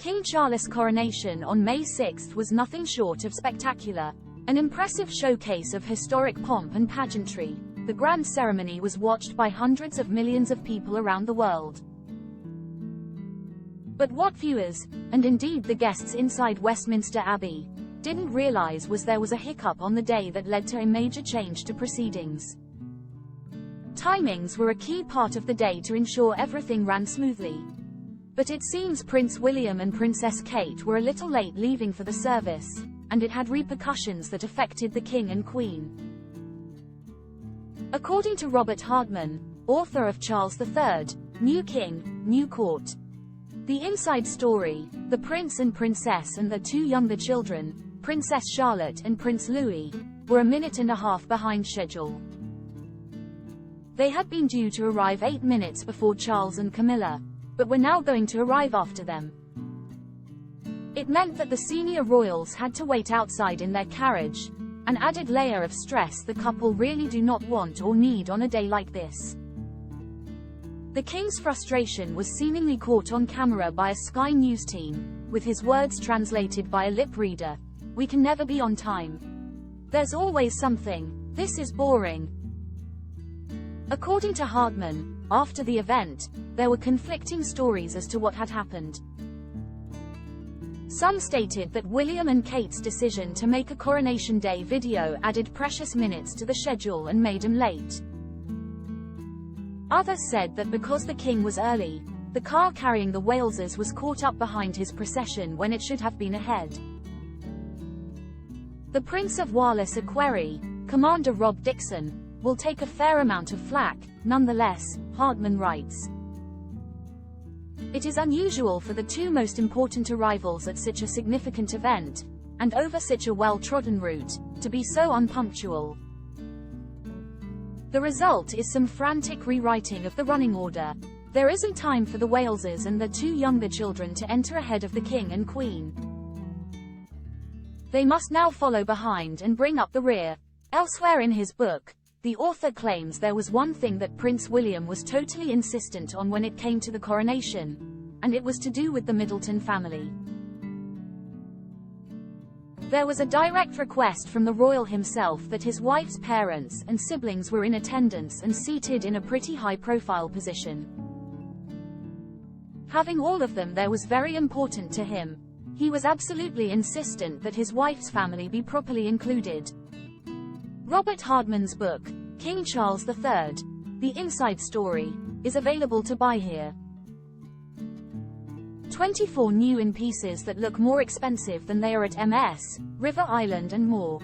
King Charles' coronation on May 6 was nothing short of spectacular. An impressive showcase of historic pomp and pageantry, the grand ceremony was watched by hundreds of millions of people around the world. But what viewers, and indeed the guests inside Westminster Abbey, didn't realize was there was a hiccup on the day that led to a major change to proceedings. Timings were a key part of the day to ensure everything ran smoothly. But it seems Prince William and Princess Kate were a little late leaving for the service, and it had repercussions that affected the King and Queen. According to Robert Hardman, author of Charles III, New King, New Court. The inside story, the Prince and Princess and their two younger children, Princess Charlotte and Prince Louis, were a minute and a half behind schedule. They had been due to arrive 8 minutes before Charles and Camilla, but were now going to arrive after them. It meant that the senior royals had to wait outside in their carriage, an added layer of stress the couple really do not want or need on a day like this. The King's frustration was seemingly caught on camera by a Sky News team, with his words translated by a lip reader. "We can never be on time. There's always something. This is boring." According to Hardman, after the event, there were conflicting stories as to what had happened. Some stated that William and Kate's decision to make a Coronation Day video added precious minutes to the schedule and made him late. Others said that because the King was early, the car carrying the Waleses was caught up behind his procession when it should have been ahead. The Prince of Wales Equerry, Commander Rob Dixon, will take a fair amount of flack, nonetheless, Hardman writes. It is unusual for the two most important arrivals at such a significant event, and over such a well-trodden route, to be so unpunctual. The result is some frantic rewriting of the running order. There isn't time for the Waleses and their two younger children to enter ahead of the King and Queen. They must now follow behind and bring up the rear. Elsewhere in his book, the author claims there was one thing that Prince William was totally insistent on when it came to the coronation, and it was to do with the Middleton family. There was a direct request from the royal himself that his wife's parents and siblings were in attendance and seated in a pretty high-profile position. Having all of them there was very important to him. He was absolutely insistent that his wife's family be properly included. Robert Hardman's book, King Charles III, The Inside Story, is available to buy here. 24 new in pieces that look more expensive than they are at MS, River Island and more.